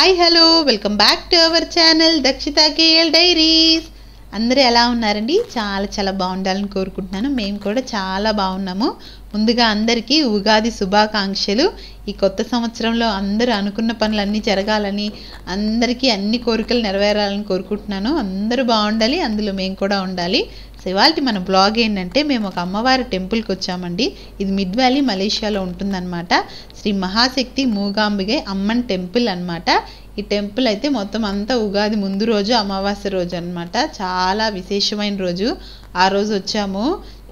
Hi hello welcome back to our channel Dakshitha KL diaries. అందరూ ఎలా ఉన్నారండి? చాలా బాగుండాలని కోరుకుంటున్నాను. మేము కూడా చాలా బాగున్నాము. ముందుగా అందరికీ ఉగాది శుభాకాంక్షలు. ఈ కొత్త సంవత్సరంలో అందరూ అనుకున్న పనులన్నీ జరగాలని, అందరికీ అన్ని కోరికలు నెరవేరాలని కోరుకుంటున్నాను. అందరూ బాగుండాలి, అందులో మేము కూడా ఉండాలి. సో ఇవాళ మన బ్లాగ్ ఏంటంటే, మేము ఒక అమ్మవారి టెంపుల్కి వచ్చామండి. ఇది మిడ్ వ్యాలీ మలేషియాలో ఉంటుందన్నమాట. శ్రీ మహాశక్తి మూగాంబిగై అమ్మన్ టెంపుల్ అన్నమాట. ఈ టెంపుల్ అయితే మొత్తం అంతా ఉగాది ముందు రోజు, అమావాస్య రోజు అన్నమాట. చాలా విశేషమైన రోజు. ఆ రోజు వచ్చాము.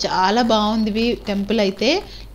చాలా బాగుంది టెంపుల్ అయితే.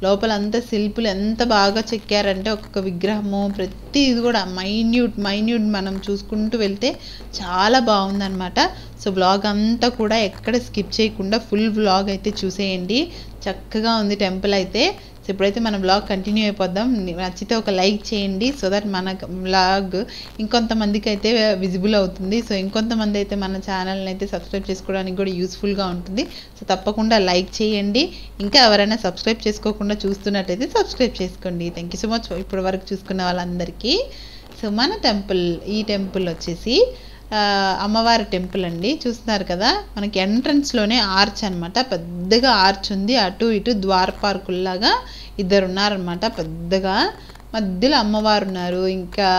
లోపలంతా శిల్పులు ఎంత బాగా చెక్కారంటే, ఒక్కొక్క విగ్రహము ప్రతి ఇది కూడా మైన్యూట్ మనం చూసుకుంటూ వెళ్తే చాలా బాగుందన్నమాట. సో బ్లాగ్ అంతా కూడా ఎక్కడ స్కిప్ చేయకుండా ఫుల్ బ్లాగ్ అయితే చూసేయండి. చక్కగా ఉంది టెంపుల్ అయితే. సో ఇప్పుడైతే మన బ్లాగ్ కంటిన్యూ అయిపోద్దాం. నచ్చితే ఒక లైక్ చేయండి, సో దట్ మన బ్లాగ్ ఇంకొంతమందికి అయితే విజిబుల్ అవుతుంది. సో ఇంకొంతమంది అయితే మన ఛానల్ని అయితే సబ్స్క్రైబ్ చేసుకోవడానికి కూడా యూస్ఫుల్గా ఉంటుంది. సో తప్పకుండా లైక్ చేయండి. ఇంకా ఎవరైనా సబ్స్క్రైబ్ చేసుకోకుండా చూస్తున్నట్టయితే సబ్స్క్రైబ్ చేసుకోండి. థ్యాంక్ యూ సో మచ్ ఇప్పటి వరకు చూసుకున్న వాళ్ళందరికీ. సో మన టెంపుల్, ఈ టెంపుల్ వచ్చేసి అమ్మవారి టెంపుల్ అండి. చూస్తున్నారు కదా, మనకి ఎంట్రన్స్లోనే ఆర్చ్ అనమాట. పెద్దగా ఆర్చ్ ఉంది. అటు ఇటు ద్వారపాలకుల్లాగా ఇద్దరు ఉన్నారనమాట. పెద్దగా మధ్యలో అమ్మవారు ఉన్నారు. ఇంకా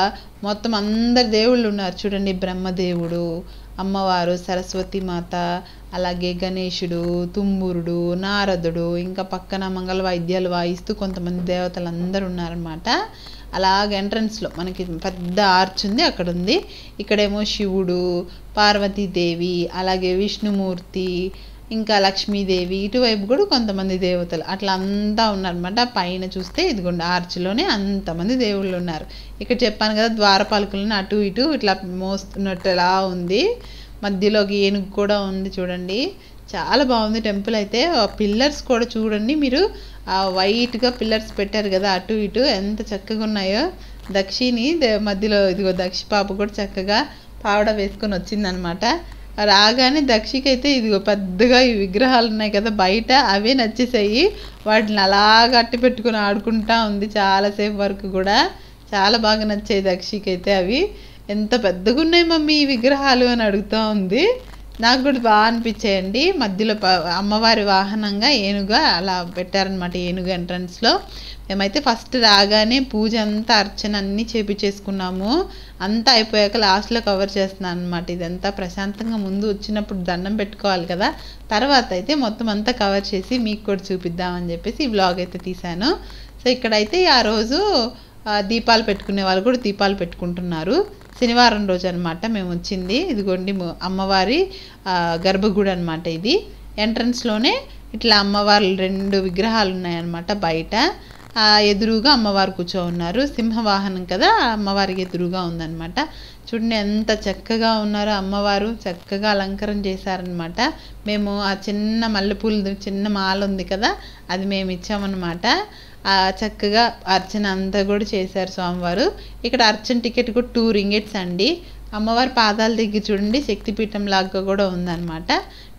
మొత్తం అందరు దేవుళ్ళు ఉన్నారు చూడండి. బ్రహ్మదేవుడు, అమ్మవారు, సరస్వతి మాత, అలాగే గణేశుడు, తుమ్మురుడు, నారదుడు, ఇంకా పక్కన మంగళ వాయిద్యాలు వాయిస్తూ కొంతమంది దేవతలు అందరు ఉన్నారనమాట. అలాగే ఎంట్రన్స్లో మనకి పెద్ద ఆర్చ్ ఉంది, అక్కడ ఉంది. ఇక్కడేమో శివుడు, పార్వతీదేవి, అలాగే విష్ణుమూర్తి, ఇంకా లక్ష్మీదేవి, ఇటువైపు కూడా కొంతమంది దేవతలు అట్లా అంతా ఉన్నారనమాట. పైన చూస్తే ఇదిగోండి ఆర్చ్లోనే అంతమంది దేవుళ్ళు ఉన్నారు. ఇక్కడ చెప్పాను కదా, ద్వారపాలకులను అటు ఇటు ఇట్లా మోస్తున్నట్టు ఎలా ఉంది. మధ్యలోకి ఏనుగు కూడా ఉంది చూడండి. చాలా బాగుంది టెంపుల్ అయితే. పిల్లర్స్ కూడా చూడండి మీరు, వైట్గా పిల్లర్స్ పెట్టారు కదా అటు ఇటు, ఎంత చక్కగా ఉన్నాయో. దక్షిని మధ్యలో ఇదిగో దక్షి పాప కూడా చక్కగా పావడ వేసుకొని వచ్చిందనమాట. రాగానే దక్షికి అయితే ఇదిగో పెద్దగా ఈ విగ్రహాలు ఉన్నాయి కదా బయట, అవే నచ్చేసాయి. వాటిని అలా గట్టి పెట్టుకుని ఆడుకుంటా ఉంది చాలాసేపు వరకు కూడా. చాలా బాగా నచ్చాయి దక్షికి అయితే. అవి ఎంత పెద్దగా ఉన్నాయి మమ్మీ ఈ విగ్రహాలు అని అడుగుతూ ఉంది. నాకు కూడా బాగా అనిపించాయండి. మధ్యలో అమ్మవారి వాహనంగా ఏనుగా అలా పెట్టారనమాట. ఏనుగు ఎంట్రన్స్లో మేమైతే ఫస్ట్ రాగానే పూజ అంతా, అర్చన అన్నీ చేపించేసుకున్నాము. అంతా అయిపోయాక లాస్ట్లో కవర్ చేస్తున్నాను అనమాట. ఇదంతా ప్రశాంతంగా ముందు వచ్చినప్పుడు దండం పెట్టుకోవాలి కదా, తర్వాత అయితే మొత్తం అంతా కవర్ చేసి మీకు కూడా చూపిద్దామని చెప్పేసి ఈ వ్లాగ్ అయితే తీశాను. సో ఇక్కడైతే ఆ రోజు దీపాలు పెట్టుకునే వాళ్ళు కూడా దీపాలు పెట్టుకుంటున్నారు. శనివారం రోజు అనమాట మేము వచ్చింది. ఇదిగోండి అమ్మవారి గర్భగుడి అనమాట. ఇది ఎంట్రన్స్లోనే ఇట్లా అమ్మవారు 2 విగ్రహాలు ఉన్నాయన్నమాట. బయట ఎదురుగా అమ్మవారు కూర్చో ఉన్నారు. సింహవాహనం కదా, అమ్మవారికి ఎదురుగా ఉందన్నమాట. చూడండి ఎంత చక్కగా ఉన్నారో అమ్మవారు. చక్కగా అలంకరణ చేశారనమాట. మేము ఆ చిన్న మల్లెపూలు చిన్న మాల ఉంది కదా, అది మేము ఇచ్చామన్నమాట. చక్కగా అర్చన అంతా కూడా చేశారు స్వామివారు. ఇక్కడ అర్చన టికెట్ కూడా 2 రింగిట్స్ అండి. అమ్మవారి పాదాల దగ్గర చూడండి శక్తిపీఠం లాగా కూడా ఉందన్నమాట.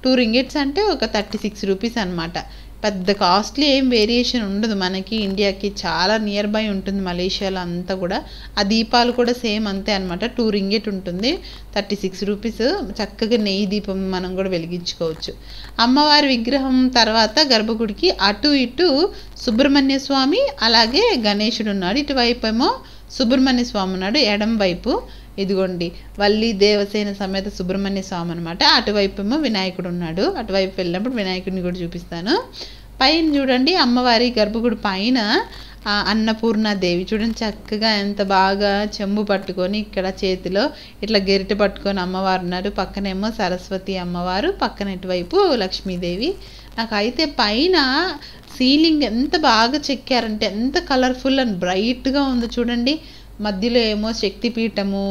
2 రింగిట్స్ అంటే ఒక 36 రూపీస్ అనమాట. పెద్ద కాస్ట్లీ ఏం వేరియేషన్ ఉండదు మనకి. ఇండియాకి చాలా నియర్ బై ఉంటుంది మలేషియాలో అంతా కూడా. ఆ దీపాలు కూడా సేమ్ అంతే అనమాట. 2 రింగిట్ ఉంటుంది, 36 రూపీస్. చక్కగా నెయ్యి దీపం మనం కూడా వెలిగించుకోవచ్చు. అమ్మవారి విగ్రహం తర్వాత గర్భగుడికి అటు ఇటు సుబ్రహ్మణ్య స్వామి, అలాగే గణేశుడు ఉన్నాడు. ఇటువైపు ఏమో సుబ్రహ్మణ్య స్వామి ఉన్నాడు. ఎడం వైపు ఇదిగోండి వల్లి దేవసేన సమేత సుబ్రహ్మణ్య స్వామి అనమాట. అటువైపు ఏమో వినాయకుడు ఉన్నాడు. అటువైపు వెళ్ళినప్పుడు వినాయకుడిని కూడా చూపిస్తాను. పైన చూడండి అమ్మవారి గర్భగుడి పైన అన్నపూర్ణాదేవి చూడండి చక్కగా ఎంత బాగా చెంబు పట్టుకొని, ఇక్కడ చేతిలో ఇట్లా గెరిట పట్టుకొని అమ్మవారు ఉన్నారు. పక్కనేమో సరస్వతి అమ్మవారు, పక్కన ఇటువైపు లక్ష్మీదేవి. నాకైతే పైన సీలింగ్ ఎంత బాగా చెక్కారంటే, ఎంత కలర్ఫుల్ అండ్ బ్రైట్గా ఉంది చూడండి. మధ్యలో ఏమో శక్తిపీఠము,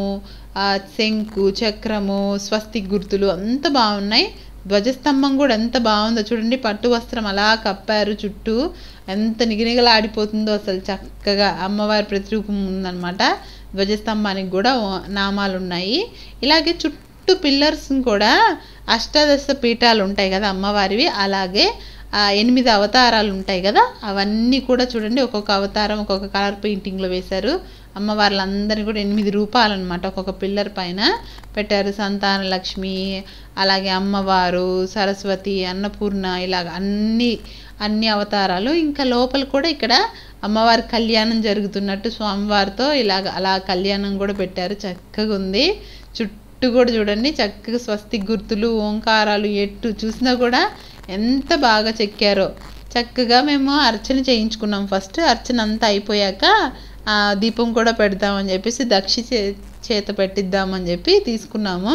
శంకు, చక్రము, స్వస్తిక్ గుర్తులు అంత బాగున్నాయి. ధ్వజస్తంభం కూడా ఎంత బాగుందో చూడండి. పట్టు వస్త్రం అలా కప్పారు చుట్టూ, ఎంత నిగనిగలాడిపోతుందో అసలు. చక్కగా అమ్మవారి ప్రతిరూపం ఉందన్నమాట. ధ్వజస్తంభానికి కూడా నామాలు ఉన్నాయి. ఇలాగే చుట్టూ పిల్లర్స్ కూడా అష్టాదశ పీఠాలు ఉంటాయి కదా అమ్మవారివి, అలాగే 8 అవతారాలు ఉంటాయి కదా, అవన్నీ కూడా చూడండి ఒక్కొక్క అవతారం ఒక్కొక్క కలర్ పెయింటింగ్లో వేశారు. అమ్మవార్లందరినీ కూడా 8 రూపాలు అనమాట ఒక్కొక్క పిల్లర్ పైన పెట్టారు. సంతాన లక్ష్మి, అలాగే అమ్మవారు, సరస్వతి, అన్నపూర్ణ, ఇలాగ అన్ని అవతారాలు. ఇంకా లోపల కూడా ఇక్కడ అమ్మవారి కళ్యాణం జరుగుతున్నట్టు స్వామివారితో అలా కళ్యాణం కూడా పెట్టారు. చక్కగా ఉంది. చుట్టూ కూడా చూడండి చక్కగా స్వస్తిక్ గుర్తులు, ఓంకారాలు, ఎట్టు చూసినా కూడా ఎంత బాగా చెక్కారో. చక్కగా మేము అర్చన చేయించుకున్నాం. ఫస్ట్ అర్చన అంతా అయిపోయాక దీపం కూడా పెడదామని చెప్పేసి దక్షి చేత పెట్టిద్దామని చెప్పి తీసుకున్నాము.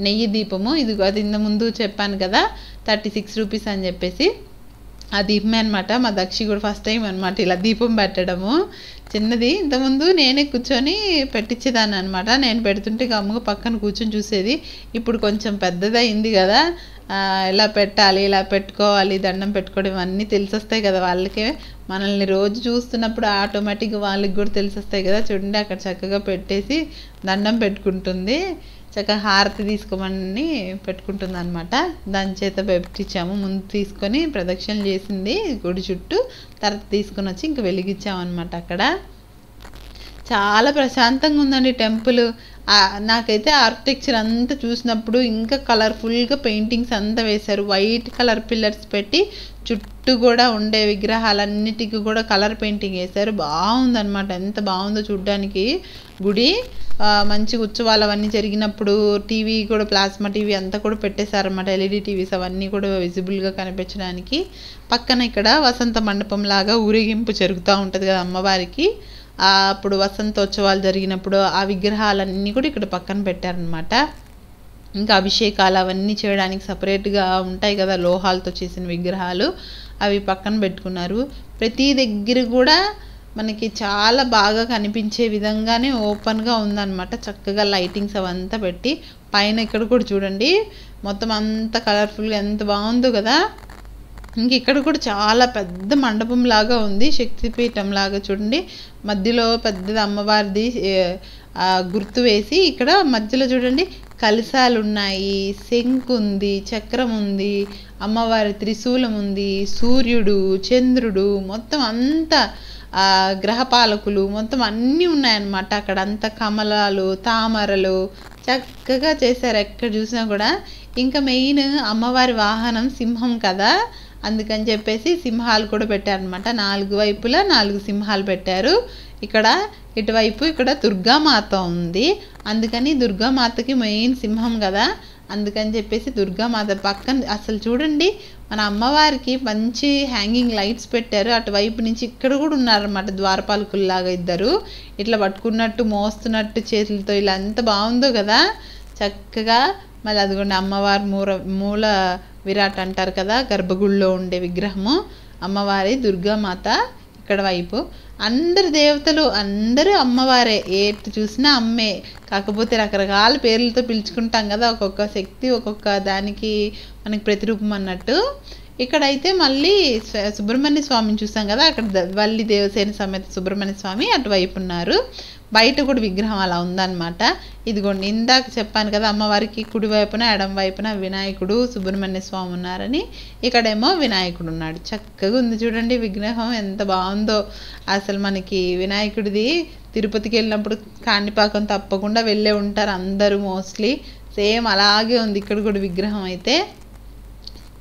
నెయ్యి దీపము, అది ఇంత ముందు చెప్పాను కదా 36 రూపీస్ అని చెప్పేసి, ఆ దీపమే అనమాట. మా దక్షి కూడా ఫస్ట్ టైం అనమాట ఇలా దీపం పెట్టడము. చిన్నది, ఇంతకుముందు నేనే కూర్చొని పెట్టించేదాన్ని అనమాట. నేను పెడుతుంటే గమ్ముగా పక్కన కూర్చొని చూసేది. ఇప్పుడు కొంచెం పెద్దదయింది కదా, ఇలా పెట్టాలి, ఇలా పెట్టుకోవాలి, దండం పెట్టుకోవడం ఇవన్నీ తెలిసొస్తాయి కదా వాళ్ళకే. మనల్ని రోజు చూస్తున్నప్పుడు ఆటోమేటిక్గా వాళ్ళకి కూడా తెలిసొస్తాయి కదా. చూడండి అక్కడ చక్కగా పెట్టేసి దండం పెట్టుకుంటుంది. చక్కగా హారతి తీసుకోమని పెట్టుకుంటుంది అనమాట. దాని చేత పెట్టించాము. ముందు తీసుకొని ప్రదక్షిణలు చేసింది గుడి చుట్టూ, తర్వాత తీసుకొని వచ్చి ఇంక వెలిగించామన్నమాట. అక్కడ చాలా ప్రశాంతంగా ఉందండి టెంపుల్. నాకైతే ఆర్కిటెక్చర్ అంతా చూసినప్పుడు ఇంకా కలర్ఫుల్గా పెయింటింగ్స్ అంతా వేశారు. వైట్ కలర్ పిల్లర్స్ పెట్టి చుట్టూ కూడా ఉండే విగ్రహాలన్నిటికీ కూడా కలర్ పెయింటింగ్ వేశారు. బాగుందన్నమాట. ఎంత బాగుందో చూడ్డానికి గుడి. మంచి ఉత్సవాలు అవన్నీ జరిగినప్పుడు టీవీ కూడా, ప్లాస్మా టీవీ అంతా కూడా పెట్టేశారన్నమాట. ఎల్ఈడి టీవీస్ అవన్నీ కూడా విజిబుల్గా కనిపించడానికి. పక్కన ఇక్కడ వసంత మండపం లాగా ఊరేగింపు జరుగుతూ ఉంటుంది కదా అమ్మవారికి. అప్పుడు వసంతోత్సవాలు జరిగినప్పుడు ఆ విగ్రహాలన్నీ కూడా ఇక్కడ పక్కన పెట్టారనమాట. ఇంకా అభిషేకాలు అవన్నీ చేయడానికి సపరేట్గా ఉంటాయి కదా లోహాలతో చేసిన విగ్రహాలు, అవి పక్కన పెట్టుకున్నారు. ప్రతి దగ్గర కూడా మనకి చాలా బాగా కనిపించే విధంగానే ఓపెన్గా ఉందన్నమాట. చక్కగా లైటింగ్స్ అవంతా పెట్టి పైన ఇక్కడ కూడా చూడండి మొత్తం అంతా కలర్ఫుల్గా ఎంత బాగుందో కదా. ఇంక ఇక్కడ కూడా చాలా పెద్ద మండపం లాగా ఉంది, శక్తిపీఠం లాగా. చూడండి మధ్యలో పెద్దది అమ్మవారిది గుర్తు వేసి, ఇక్కడ మధ్యలో చూడండి కలశాలు ఉన్నాయి, శంకు ఉంది, చక్రం ఉంది, అమ్మవారి త్రిశూలం ఉంది, సూర్యుడు, చంద్రుడు, మొత్తం అంతా గ్రహపాలకులు మొత్తం అన్నీ ఉన్నాయన్నమాట. అక్కడ అంతా కమలాలు, తామరలు చక్కగా చేశారు ఎక్కడ చూసినా కూడా. ఇంకా మెయిన్ అమ్మవారి వాహనం సింహం కదా, అందుకని చెప్పేసి సింహాలు కూడా పెట్టారనమాట. 4 వైపులా 4 సింహాలు పెట్టారు. ఇక్కడ ఇటువైపు ఇక్కడ దుర్గామాత ఉంది, అందుకని దుర్గామాతకి మెయిన్ సింహం కదా, అందుకని చెప్పేసి దుర్గామాత పక్కన అసలు చూడండి మన అమ్మవారికి మంచి హ్యాంగింగ్ లైట్స్ పెట్టారు. అటువైపు నుంచి ఇక్కడ కూడా ఉన్నారన్నమాట ద్వారపాలకుల్లాగా ఇద్దరు, ఇట్లా పట్టుకున్నట్టు మోస్తున్నట్టు చేతులతో. ఇలా ఎంత బాగుందో కదా చక్కగా. మళ్ళీ అదిగోండి అమ్మవారి మూల విరాట్ అంటారు కదా, గర్భగుడిలో ఉండే విగ్రహము అమ్మవారి దుర్గామాత. ఇక్కడ వైపు అందరు దేవతలు అందరూ అమ్మవారే, ఏటి చూసినా అమ్మే, కాకపోతే రకరకాల పేర్లతో పిలుచుకుంటాం కదా, ఒక్కొక్క శక్తి ఒక్కొక్క దానికి మనకి ప్రతిరూపం అన్నట్టు. ఇక్కడైతే మళ్ళీ సుబ్రహ్మణ్య స్వామిని చూసాం కదా, అక్కడ వల్లి దేవసేన సమేత సుబ్రహ్మణ్య స్వామి అటువైపు ఉన్నారు. బయట కూడా విగ్రహం అలా ఉందన్నమాట. ఇదిగోండి ఇందాక చెప్పాను కదా అమ్మవారికి కుడివైపున ఎడం వైపున వినాయకుడు, సుబ్రహ్మణ్య స్వామి ఉన్నారని. ఇక్కడేమో వినాయకుడు ఉన్నాడు. చక్కగా ఉంది చూడండి విగ్రహం ఎంత బాగుందో. అసలు మనకి వినాయకుడిది తిరుపతికి వెళ్ళినప్పుడు కాణిపాకం తప్పకుండా వెళ్ళే ఉంటారు అందరూ మోస్ట్లీ. సేమ్ అలాగే ఉంది ఇక్కడ కూడా విగ్రహం అయితే.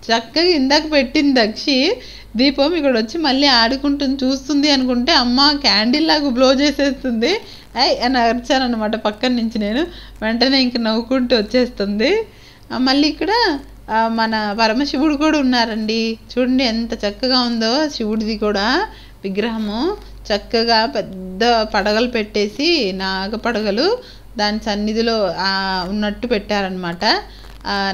చక్కగా ఇందాక పెట్టింది దక్షి దీపం, ఇక్కడ వచ్చి మళ్ళీ ఆడుకుంటుంది చూస్తుంది అనుకుంటే అమ్మ క్యాండిల్ లాగా బ్లో చేసేస్తుంది. అని అరిచానమాట పక్కన నుంచి నేను. వెంటనే ఇంక నవ్వుకుంటూ వచ్చేస్తుంది. మళ్ళీ ఇక్కడ మన పరమశివుడు కూడా ఉన్నారండి. చూడండి ఎంత చక్కగా ఉందో శివుడిది కూడా విగ్రహము. చక్కగా పెద్ద పడగలు పెట్టేసి నాగపడగలు దాని సన్నిధిలో ఉన్నట్టు పెట్టారనమాట.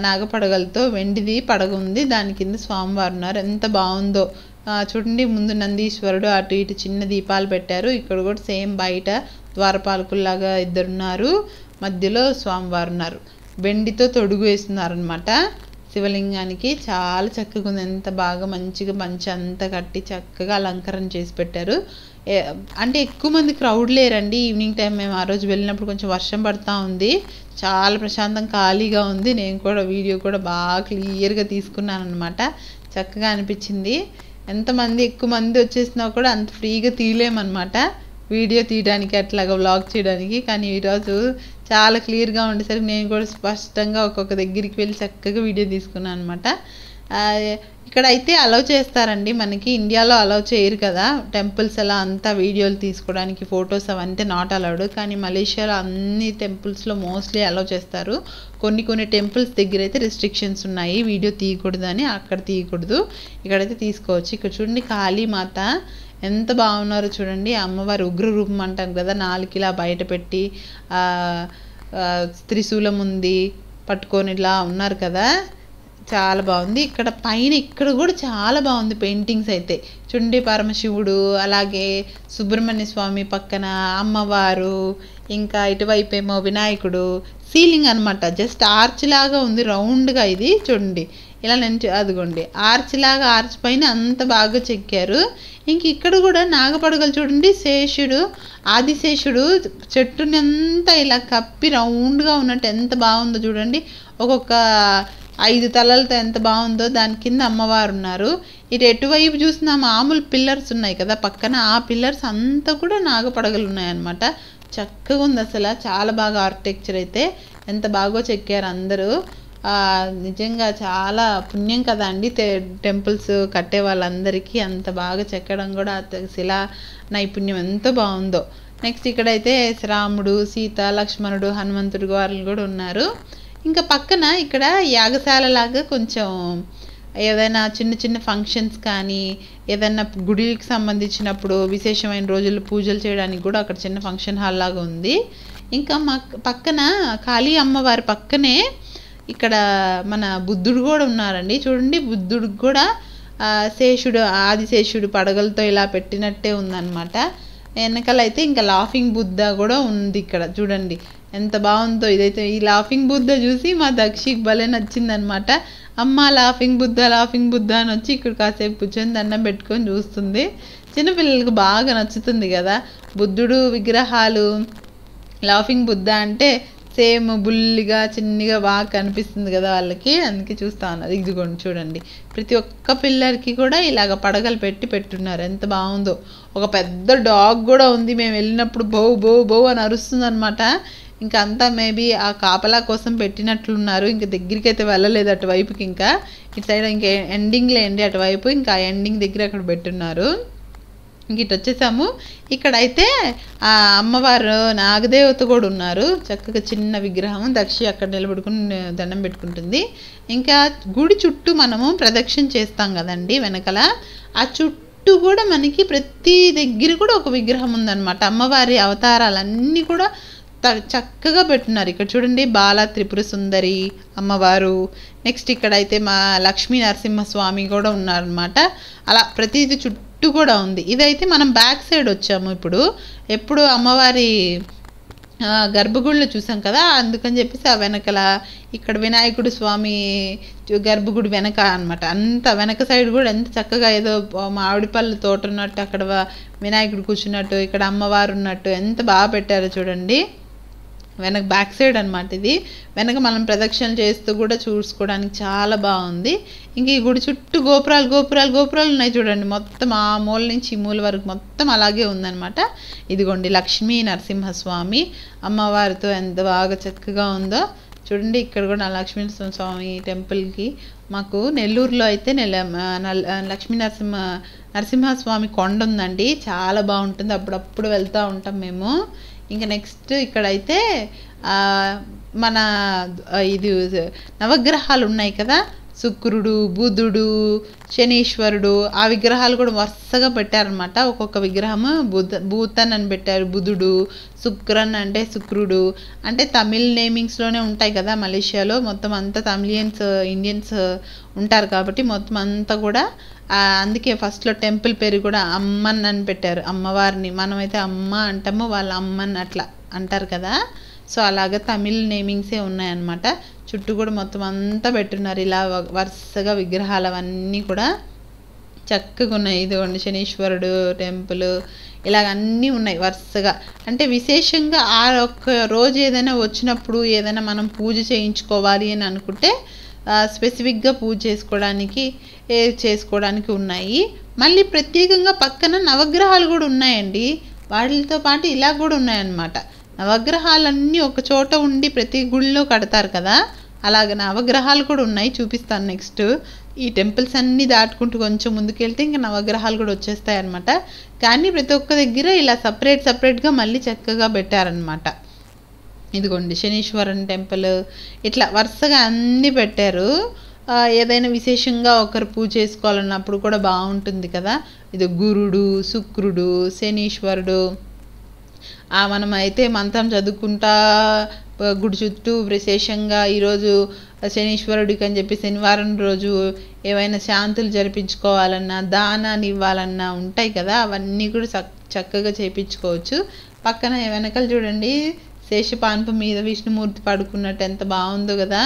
నాగపడగలతో వెండిది పడగ ఉంది, దాని కింద స్వామివారు ఉన్నారు. ఎంత బాగుందో చూడండి. ముందు నందీశ్వరుడు, అటు ఇటు చిన్న దీపాలు పెట్టారు. ఇక్కడ కూడా సేమ్ బయట ద్వారపాలకుల్లాగా ఇద్దరున్నారు, మధ్యలో స్వామివారు ఉన్నారు. వెండితో తొడుగు వేస్తున్నారనమాట శివలింగానికి. చాలా చక్కగా ఉంది. ఎంత బాగా మంచిగా మంచి అంతా కట్టి చక్కగా అలంకరణ చేసి పెట్టారు. అంటే ఎక్కువ మంది క్రౌడ్ లేరండి. ఈవినింగ్ టైం మేము ఆ రోజు వెళ్ళినప్పుడు కొంచెం వర్షం పడుతూ ఉంది, చాలా ప్రశాంతం ఖాళీగా ఉంది. నేను కూడా వీడియో కూడా బాగా క్లియర్గా తీసుకున్నాను అనమాట. చక్కగా అనిపించింది. ఎంతమంది ఎక్కువ మంది వచ్చేసినా కూడా అంత ఫ్రీగా తీయలేమన్నమాట వీడియో తీయడానికి, అట్లాగా వ్లాగ్ చేయడానికి. కానీ ఈరోజు చాలా క్లియర్గా ఉండేసరికి నేను కూడా స్పష్టంగా ఒక్కొక్క దగ్గరికి వెళ్ళి చక్కగా వీడియో తీసుకున్నాను అనమాట. ఇక్కడైతే అలౌ చేస్తారండి, మనకి ఇండియాలో అలౌ చేయరు కదా టెంపుల్స్ అలా అంతా వీడియోలు తీసుకోవడానికి, ఫొటోస్ అవంతా నాట్ అలౌడ్. కానీ మలేషియాలో అన్ని టెంపుల్స్లో మోస్ట్లీ అలౌ చేస్తారు. కొన్ని టెంపుల్స్ దగ్గర అయితే రిస్ట్రిక్షన్స్ ఉన్నాయి, వీడియో తీయకూడదు అని. అక్కడ తీయకూడదు, ఇక్కడైతే తీసుకోవచ్చు. ఇక్కడ చూడండి కాళీమాత ఎంత బాగున్నారో చూడండి. అమ్మవారి ఉగ్ర రూపం అంటాం కదా, 4 ఇలా బయట పెట్టి త్రిశూలం ఉంది పట్టుకొని ఇలా ఉన్నారు కదా, చాలా బాగుంది. ఇక్కడ పైన ఇక్కడ కూడా చాలా బాగుంది పెయింటింగ్స్ అయితే చూడండి. పరమశివుడు, అలాగే సుబ్రహ్మణ్య స్వామి పక్కన అమ్మవారు, ఇంకా ఇటువైపు ఏమో వినాయకుడు. సీలింగ్ అనమాట, జస్ట్ ఆర్చ్ లాగా ఉంది రౌండ్గా. ఇది చూడండి ఇలా నేను అదిగోండి ఆర్చ్ లాగా, ఆర్చ్ పైన అంత బాగా చెక్కారు. ఇంక ఇక్కడ కూడా నాగపడగలు చూడండి, శేషుడు, ఆదిశేషుడు చెట్టుని అంతా ఇలా కప్పి రౌండ్గా ఉన్నట్టు ఎంత బాగుందో చూడండి. ఒక్కొక్క 5 తలలతో ఎంత బాగుందో. దాని కింద అమ్మవారు ఉన్నారు. ఇటు ఎటువైపు చూసినా మామూలు పిల్లర్స్ ఉన్నాయి కదా పక్కన, ఆ పిల్లర్స్ అంతా కూడా నాగపడగలు ఉన్నాయన్నమాట. చక్కగా ఉంది అసలు, చాలా బాగా ఆర్కిటెక్చర్ అయితే ఎంత బాగా చెక్కారు అందరూ. నిజంగా చాలా పుణ్యం కదా అండి టెంపుల్స్ కట్టే వాళ్ళందరికీ, అంత బాగా చెక్కడం కూడా శిలా నైపుణ్యం ఎంత బాగుందో. నెక్స్ట్ ఇక్కడైతే రాముడు, సీత, లక్ష్మణుడు, హనుమంతుడు వాళ్ళు కూడా ఉన్నారు. ఇంకా పక్కన ఇక్కడ యాగశాల లాగా కొంచెం ఏదైనా చిన్న ఫంక్షన్స్ కానీ, ఏదైనా గుడికి సంబంధించినప్పుడు విశేషమైన రోజుల్లో పూజలు చేయడానికి కూడా అక్కడ చిన్న ఫంక్షన్ హాల్ లాగా ఉంది. ఇంకా మా పక్కన కాళీ అమ్మవారి పక్కనే ఇక్కడ మన బుద్ధుడు కూడా ఉన్నారండి. చూడండి బుద్ధుడికి కూడా శేషుడు, ఆదిశేషుడు పడగలతో ఇలా పెట్టినట్టే ఉందన్నమాట. వెనకాలైతే ఇంకా లాఫింగ్ బుద్ధ కూడా ఉంది ఇక్కడ చూడండి ఎంత బాగుందో. ఇదైతే ఈ లాఫింగ్ బుద్ధ చూసి మా దక్షికి భలే నచ్చిందనమాట. అమ్మ లాఫింగ్ బుద్ధ అని వచ్చి ఇక్కడ కాసేపు కూర్చొని దండం పెట్టుకొని చూస్తుంది. చిన్నపిల్లలకు బాగా నచ్చుతుంది కదా బుద్ధుడు విగ్రహాలు. లాఫింగ్ బుద్ధ అంటే సేమ్ బుల్లిగా చిన్నగా బాగా కనిపిస్తుంది కదా వాళ్ళకి, అందుకే చూస్తా ఉన్నారు. ఇదిగోండి చూడండి ప్రతి ఒక్క పిల్లర్కి కూడా ఇలాగ పడగలు పెట్టున్నారు, ఎంత బాగుందో. ఒక పెద్ద డాగ్ కూడా ఉంది, మేము వెళ్ళినప్పుడు బౌ అని అరుస్తుంది అనమాట. ఇంకా అంతా మేబీ ఆ కాపలా కోసం పెట్టినట్లున్నారు. ఇంకా దగ్గరికి అయితే వెళ్ళలేదు అటువైపుకి. ఇంకా ఇటు సైడ్ ఇంకా ఎండింగ్లో అండి అటువైపు, ఇంకా ఎండింగ్ దగ్గర అక్కడ పెట్టున్నారు. ఇంక ఇటు వచ్చేసాము. ఇక్కడైతే ఆ అమ్మవారు నాగదేవత కూడా ఉన్నారు, చక్కగా చిన్న విగ్రహం. దక్షి అక్కడ నిలబడుకుని దండం పెట్టుకుంటుంది. ఇంకా గుడి చుట్టూ మనము ప్రదక్షిణ చేస్తాం కదండి వెనకాల, ఆ చుట్టూ కూడా మనకి ప్రతి దగ్గర కూడా ఒక విగ్రహం ఉందన్నమాట. అమ్మవారి అవతారాలన్నీ కూడా చక్కగా పెట్టున్నారు. ఇక్కడ చూడండి బాల త్రిపుర సుందరి అమ్మవారు. నెక్స్ట్ ఇక్కడైతే మా లక్ష్మీ నరసింహస్వామి కూడా ఉన్నారనమాట. అలా ప్రతిదీ చుట్టూ కూడా ఉంది. ఇదైతే మనం బ్యాక్ సైడ్ వచ్చాము ఇప్పుడు. ఎప్పుడు అమ్మవారి గర్భగుడిలో చూసాం కదా, అందుకని చెప్పేసి ఆ వెనకల ఇక్కడ వినాయకుడు స్వామి గర్భగుడి వెనక అనమాట. అంత వెనక సైడ్ కూడా ఎంత చక్కగా ఏదో మామిడి పళ్ళు తోట ఉన్నట్టు, అక్కడ వినాయకుడు కూర్చున్నట్టు, ఇక్కడ అమ్మవారు ఉన్నట్టు ఎంత బాగా పెట్టారో చూడండి. వెనక బ్యాక్ సైడ్ అనమాట ఇది. వెనక మనం ప్రదక్షిణలు చేస్తూ కూడా చూసుకోవడానికి చాలా బాగుంది. ఇంక ఈ గుడి చుట్టూ గోపురాలు ఉన్నాయి చూడండి. మొత్తం ఆ మూల నుంచి ఈ మూల వరకు మొత్తం అలాగే ఉందన్నమాట. ఇదిగోండి లక్ష్మీ నరసింహస్వామి అమ్మవారితో ఎంత బాగా చక్కగా ఉందో చూడండి. ఇక్కడ కూడా లక్ష్మీ నరసింహస్వామి టెంపుల్కి మాకు నెల్లూరులో అయితే లక్ష్మీ నరసింహస్వామి కొండ ఉందండి, చాలా బాగుంటుంది. అప్పుడప్పుడు వెళ్తూ ఉంటాం మేము. ఇంకా నెక్స్ట్ ఇక్కడైతే మన ఇది నవగ్రహాలు ఉన్నాయి కదా, శుక్రుడు, బుధుడు, శనీశ్వరుడు, ఆ విగ్రహాలు కూడా వరుసగా పెట్టారనమాట. ఒక్కొక్క విగ్రహము భూతన్ అని పెట్టారు, బుధుడు, శుక్రన్ అంటే శుక్రుడు. అంటే తమిళ్ నేమింగ్స్లోనే ఉంటాయి కదా మలేషియాలో. మొత్తం అంతా తమిళియన్స్, ఇండియన్స్ ఉంటారు కాబట్టి మొత్తం అంతా కూడా అందుకే ఫస్ట్లో టెంపుల్ పేరు కూడా అమ్మన్ అని పెట్టారు, అమ్మవారిని. మనమైతే అమ్మ అంటాము, వాళ్ళ అమ్మన్ అట్లా అంటారు కదా. సో అలాగా తమిళ్ నేమింగ్సే ఉన్నాయన్నమాట. చుట్టూ కూడా మొత్తం అంతా పెట్టున్నారు ఇలా వరుసగా విగ్రహాలు అవన్నీ కూడా చక్కగా ఉన్నాయి. ఇదిగోండి శనీశ్వరుడు టెంపుల్, ఇలాగ అన్నీ ఉన్నాయి వరుసగా. అంటే విశేషంగా ఆ ఒక్క రోజు ఏదైనా వచ్చినప్పుడు ఏదైనా మనం పూజ చేయించుకోవాలి అని అనుకుంటే స్పెసిఫిక్గా పూజ చేసుకోవడానికి ఉన్నాయి. మళ్ళీ ప్రత్యేకంగా పక్కన నవగ్రహాలు కూడా ఉన్నాయండి. వాటితో పాటు ఇలా కూడా ఉన్నాయన్నమాట. నవగ్రహాలన్నీ ఒక చోట ఉండి ప్రతి గుళ్ళో కడతారు కదా, అలాగ నవగ్రహాలు కూడా ఉన్నాయి. చూపిస్తాను నెక్స్ట్. ఈ టెంపుల్స్ అన్నీ దాటుకుంటూ కొంచెం ముందుకెళ్తే ఇంకా నవగ్రహాలు కూడా వచ్చేస్తాయి అన్నమాట. కానీ ప్రతి ఒక్క దగ్గర ఇలా సపరేట్గా మళ్ళీ చక్కగా పెట్టారనమాట. ఇదిగోండి శనీశ్వరన్ టెంపుల్, ఇట్లా వరుసగా అన్నీ పెట్టారు. ఏదైనా విశేషంగా ఒకరు పూజ చేసుకోవాలన్నప్పుడు కూడా బాగుంటుంది కదా. ఇది గురుడు, శుక్రుడు, శనీశ్వరుడు. మనం అయితే మంత్రం చదువుకుంటా గుడి చుట్టూ విశేషంగా ఈరోజు శనీశ్వరుడికి అని చెప్పి శనివారం రోజు ఏవైనా శాంతులు జరిపించుకోవాలన్నా, దానాన్ని ఇవ్వాలన్నా ఉంటాయి కదా, అవన్నీ కూడా చక్కగా చేయించుకోవచ్చు. పక్కన వెనకలు చూడండి, శేషపాన్పు మీద విష్ణుమూర్తి పడుకున్నట్టు ఎంత బాగుందో కదా,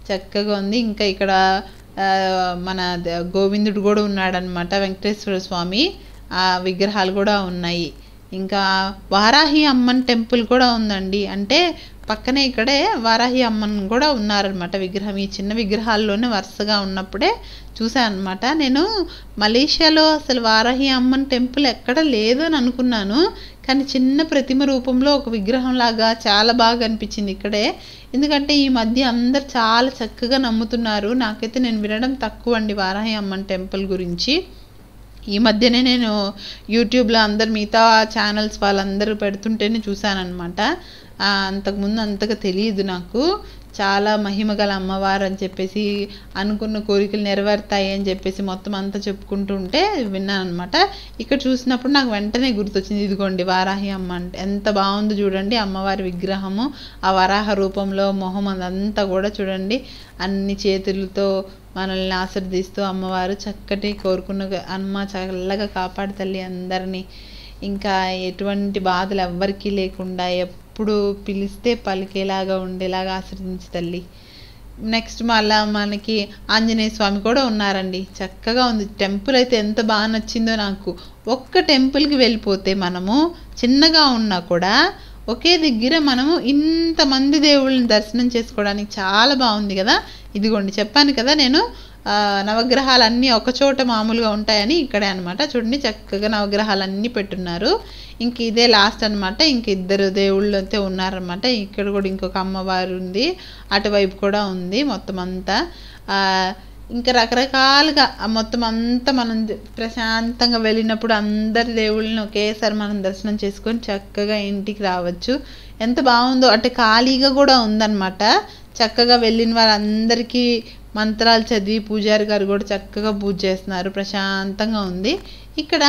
చక్కగా ఉంది. ఇంకా ఇక్కడ మన గోవిందుడు కూడా ఉన్నాడనమాట, వెంకటేశ్వర స్వామి. ఆ విగ్రహాలు కూడా ఉన్నాయి. ఇంకా వారాహి అమ్మన్ టెంపుల్ కూడా ఉందండి. అంటే పక్కనే ఇక్కడే వారాహి అమ్మన్ కూడా ఉన్నారనమాట విగ్రహం. ఈ చిన్న విగ్రహాల్లోనే వరుసగా ఉన్నప్పుడే చూశాను అనమాట. నేను మలేషియాలో అసలు వారాహి అమ్మన్ టెంపుల్ ఎక్కడ లేదని అనుకున్నాను, కానీ చిన్న ప్రతిమ రూపంలో ఒక విగ్రహం లాగా చాలా బాగా అనిపించింది ఇక్కడే. ఎందుకంటే ఈ మధ్య అందరు చాలా చక్కగా నమ్ముతున్నారు. నాకైతే నేను వినడం తక్కువ అండి వారాహి అమ్మన్ టెంపుల్ గురించి. ఈ మధ్యనే నేను యూట్యూబ్లో అందరు మిగతా ఛానల్స్ వాళ్ళందరూ పెడుతుంటేనే చూశానమాట. అంతకుముందు అంతగా తెలియదు నాకు. చాలా మహిమగల అమ్మవారు అని చెప్పేసి, అనుకున్న కోరికలు నెరవేరుతాయి అని చెప్పేసి మొత్తం అంతా చెప్పుకుంటూ ఉంటే విన్నాను అనమాట. ఇక్కడ చూసినప్పుడు నాకు వెంటనే గుర్తొచ్చింది. ఇదిగోండి వారాహి అమ్మ అంటే ఎంత బాగుందో చూడండి, అమ్మవారి విగ్రహము. ఆ వరాహ రూపంలో మొహం అదంతా కూడా చూడండి, అన్ని చేతులతో మనల్ని ఆశీర్దిస్తూ అమ్మవారు చక్కటి కోరుకున్న అమ్మ చల్లగా కాపాడు తల్లి అందరినీ. ఇంకా ఎటువంటి బాధలు ఎవ్వరికీ లేకుండా ఎప్పుడు పిలిస్తే పలికేలాగా ఉండేలాగా ఆశీర్వదించి తల్లి. నెక్స్ట్ మళ్ళీ మనకి ఆంజనేయ స్వామి కూడా ఉన్నారండి. చక్కగా ఉంది టెంపుల్ అయితే, ఎంత బాగా నచ్చిందో నాకు. ఒక్క టెంపుల్కి వెళ్ళిపోతే మనము చిన్నగా ఉన్నా కూడా ఒకే దగ్గర మనము ఇంతమంది దేవుళ్ళని దర్శనం చేసుకోవడానికి చాలా బాగుంది కదా. ఇదిగోండి చెప్పాను కదా నేను, నవగ్రహాలన్నీ ఒకచోట మామూలుగా ఉంటాయని. ఇక్కడే అనమాట చూడండి, చక్కగా నవగ్రహాలన్నీ పెట్టున్నారు. ఇంక ఇదే లాస్ట్ అనమాట. ఇంక ఇద్దరు దేవుళ్ళు అయితే ఉన్నారనమాట. ఇక్కడ కూడా ఇంకొక అమ్మవారు ఉంది, అటువైపు కూడా ఉంది. మొత్తం అంతా ఇంకా రకరకాలుగా మొత్తం అంతా మనం ప్రశాంతంగా వెళ్ళినప్పుడు అందరి దేవుళ్ళని ఒకేసారి మనం దర్శనం చేసుకొని చక్కగా ఇంటికి రావచ్చు. ఎంత బాగుందో, అంటే ఖాళీగా కూడా ఉందన్నమాట. చక్కగా వెళ్ళిన వాళ్ళందరికీ మంత్రాలు చదివి పూజారి గారు కూడా చక్కగా పూజ చేస్తున్నారు. ప్రశాంతంగా ఉంది. ఇక్కడ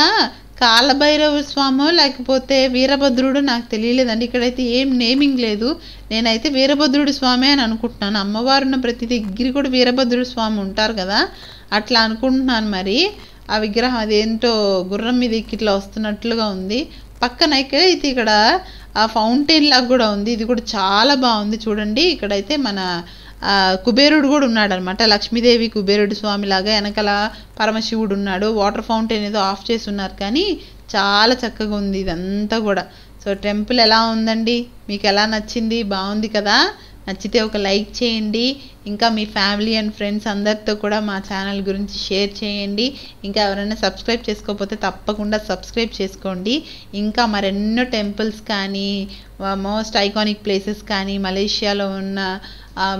కాలభైరవ స్వామో లేకపోతే వీరభద్రుడు నాకు తెలియలేదండి. ఇక్కడైతే ఏం నేమింగ్ లేదు. నేనైతే వీరభద్రుడి స్వామి అని అనుకుంటున్నాను. అమ్మవారు ఉన్న ప్రతి దగ్గర కూడా వీరభద్రుడి స్వామి ఉంటారు కదా, అట్లా అనుకుంటున్నాను. మరి ఆ విగ్రహం అదేంటో గుర్రం మీద ఇట్లా వస్తున్నట్లుగా ఉంది. పక్కన ఇక్కడ ఆ ఫౌంటైన్ లాగా కూడా ఉంది. ఇది కూడా చాలా బాగుంది చూడండి. ఇక్కడైతే మన కుబేరుడు కూడా ఉన్నాడు అనమాట. లక్ష్మీదేవి కుబేరుడు స్వామి లాగా, వెనకాల పరమశివుడు ఉన్నాడు. వాటర్ ఫౌంటైన్ ఏదో ఆఫ్ చేసి ఉన్నారు, కానీ చాలా చక్కగా ఉంది ఇదంతా కూడా. సో టెంపుల్ ఎలా ఉందండి, మీకు ఎలా నచ్చింది? బాగుంది కదా. నచ్చితే ఒక లైక్ చేయండి. ఇంకా మీ ఫ్యామిలీ అండ్ ఫ్రెండ్స్ అందరితో కూడా మా ఛానల్ గురించి షేర్ చేయండి. ఇంకా ఎవరైనా సబ్స్క్రైబ్ చేసుకోకపోతే తప్పకుండా సబ్స్క్రైబ్ చేసుకోండి. ఇంకా మరెన్నో టెంపుల్స్ కానీ మోస్ట్ ఐకానిక్ ప్లేసెస్ కానీ మలేషియాలో ఉన్న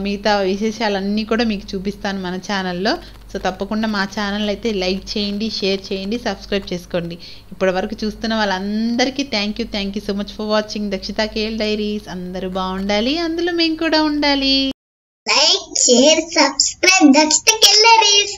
మిగతా విశేషాలన్నీ కూడా మీకు చూపిస్తాను మన ఛానల్లో. సో తప్పకుండా మా ఛానల్ అయితే లైక్ చేయండి, షేర్ చేయండి, సబ్స్క్రైబ్ చేసుకోండి. ఇప్పటి వరకు చూస్తున్న వాళ్ళందరికీ thank you so much for watching Dakshitha KL diaries. అందరూ బాగుండాలి, అందులో మేము కూడా ఉండాలి. Like, share, subscribe Dakshitha KL diaries.